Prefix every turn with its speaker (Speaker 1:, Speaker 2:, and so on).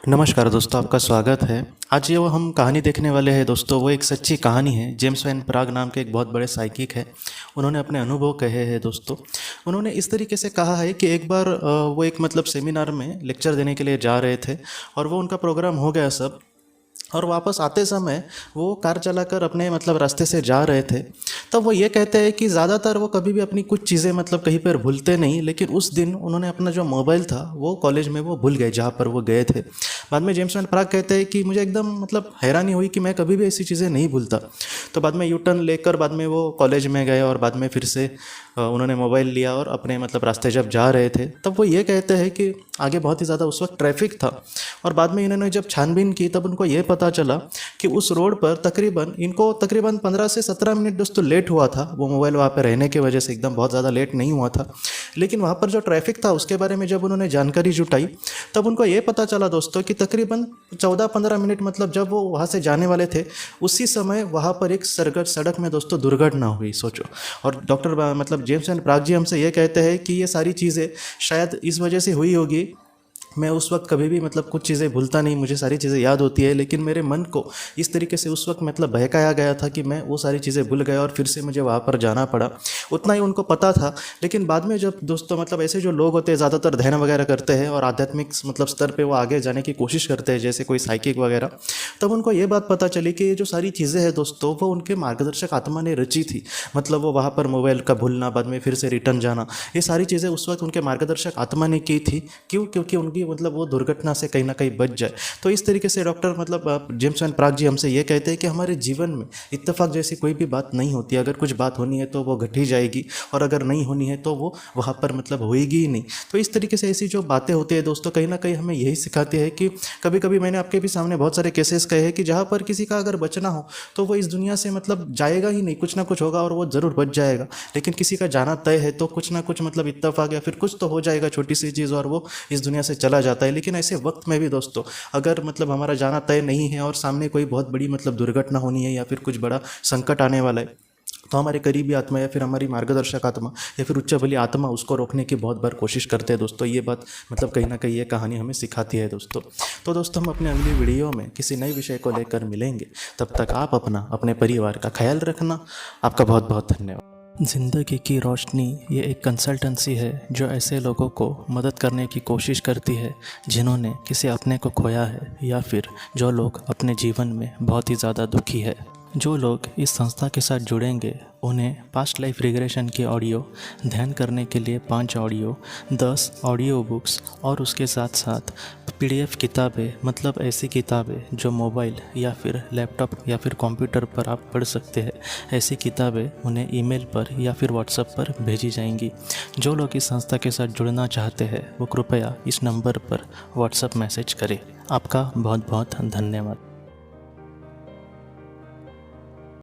Speaker 1: नमस्कार दोस्तों, आपका स्वागत है। आज ये वो हम कहानी देखने वाले हैं दोस्तों, वो एक सच्ची कहानी है। जेम्स वैन प्राग नाम के एक बहुत बड़े साइकिक है। उन्होंने अपने अनुभव कहे हैं दोस्तों। उन्होंने इस तरीके से कहा है कि एक बार वो एक सेमिनार में लेक्चर देने के लिए जा रहे थे और वो उनका प्रोग्राम हो गया सब। और वापस आते समय वो कार चलाकर अपने रास्ते से जा रहे थे। तब वो ये कहते हैं कि ज़्यादातर वो कभी भी अपनी कुछ चीज़ें कहीं पर भूलते नहीं, लेकिन उस दिन उन्होंने अपना जो मोबाइल था वो कॉलेज में वो भूल गए जहाँ पर वो गए थे। बाद में जेम्स वैन प्राग कहते हैं कि मुझे एकदम हैरानी हुई कि मैं कभी भी ऐसी चीज़ें नहीं भूलता। तो बाद में यू टर्न लेकर बाद में वो कॉलेज में गए और बाद में फिर से उन्होंने मोबाइल लिया और अपने रास्ते जब जा रहे थे तब वो ये कहते हैं कि आगे बहुत ही ज़्यादा उस वक्त ट्रैफिक था। और बाद में इन्होंने जब छानबीन की तब उनको ये पता चला कि उस रोड पर तकरीबन 15 से 17 मिनट दोस्तों लेट हुआ था। वो मोबाइल वहाँ पर रहने की वजह से एकदम बहुत ज़्यादा लेट नहीं हुआ था, लेकिन वहाँ पर जो ट्रैफिक था उसके बारे में जब उन्होंने जानकारी जुटाई तब उनको ये पता चला दोस्तों कि तकरीबन 14-15 मिनट जब वो वहाँ से जाने वाले थे उसी समय वहाँ पर एक सड़क में दोस्तों दुर्घटना हुई, सोचो। और डॉक्टर जेम्स वैन प्राग जी हमसे ये कहते हैं कि ये सारी चीज़ें शायद इस वजह से हुई होगी। मैं उस वक्त कभी भी कुछ चीज़ें भूलता नहीं, मुझे सारी चीज़ें याद होती है, लेकिन मेरे मन को इस तरीके से उस वक्त बहकाया गया था कि मैं वो सारी चीज़ें भूल गया और फिर से मुझे वहाँ पर जाना पड़ा। उतना ही उनको पता था। लेकिन बाद में जब दोस्तों ऐसे जो लोग होते हैं ज़्यादातर ध्यान वगैरह करते हैं और आध्यात्मिक स्तर पे वो आगे जाने की कोशिश करते हैं, जैसे कोई साइकिक वगैरह, तब उनको ये बात पता चली कि ये जो सारी चीज़ें हैं दोस्तों वो उनके मार्गदर्शक आत्मा ने रची थी। वो वहाँ पर मोबाइल का भूलना, बाद में फिर से रिटर्न जाना, ये सारी चीज़ें उस वक्त उनके मार्गदर्शक आत्मा ने की थी। क्यों? क्योंकि उनकी वो दुर्घटना से कहीं ना कहीं बच जाए। तो इस तरीके से डॉक्टर जेम्स वैन प्राग जी हमसे ये कहते हैं कि हमारे जीवन में इत्तेफाक जैसी कोई भी बात नहीं होती। अगर कुछ बात होनी है तो वो घट ही जाएगी, और अगर नहीं होनी है तो वो वहाँ पर होएगी ही नहीं। तो इस तरीके से ऐसी जो बातें होती है दोस्तों कहीं ना कहीं हमें यही सिखाती है कि कभी कभी मैंने आपके भी सामने बहुत सारे केसेस कहे हैं कि जहाँ पर किसी का अगर बचना हो तो वो इस दुनिया से जाएगा ही नहीं, कुछ ना कुछ होगा और वो ज़रूर बच जाएगा। लेकिन किसी का जाना तय है तो कुछ ना कुछ इत्तेफाक या फिर कुछ तो हो जाएगा, छोटी सी चीज़, और वो इस दुनिया से चला जाता है। लेकिन ऐसे वक्त में भी दोस्तों अगर हमारा जाना तय नहीं है और सामने कोई बहुत बड़ी दुर्घटना होनी है या फिर कुछ बड़ा संकट आने वाला है, तो हमारे करीबी आत्मा या फिर हमारी मार्गदर्शक आत्मा या फिर उच्च बली आत्मा उसको रोकने की बहुत बार कोशिश करते हैं दोस्तों। ये बात कहीं ना कहीं ये कहानी हमें सिखाती है दोस्तों। तो दोस्तों हम अपने अगली वीडियो में किसी नए विषय को लेकर मिलेंगे। तब तक आप अपने परिवार का ख्याल रखना। आपका बहुत बहुत धन्यवाद। ज़िंदगी की रोशनी ये एक कंसल्टेंसी है जो ऐसे लोगों को मदद करने की कोशिश करती है जिन्होंने किसी अपने को खोया है या फिर जो लोग अपने जीवन में बहुत ही ज़्यादा दुखी है। जो लोग इस संस्था के साथ जुड़ेंगे उन्हें पास्ट लाइफ रिग्रेशन के ऑडियो, ध्यान करने के लिए 5 ऑडियो, 10 ऑडियो बुक्स और उसके साथ साथ PDF किताबें, ऐसी किताबें जो मोबाइल या फिर लैपटॉप या फिर कंप्यूटर पर आप पढ़ सकते हैं। ऐसी किताबें उन्हें ईमेल पर या फिर व्हाट्सएप पर भेजी जाएंगी। जो लोग इस संस्था के साथ जुड़ना चाहते हैं वो कृपया इस नंबर पर व्हाट्सएप मैसेज करें। आपका बहुत बहुत धन्यवाद।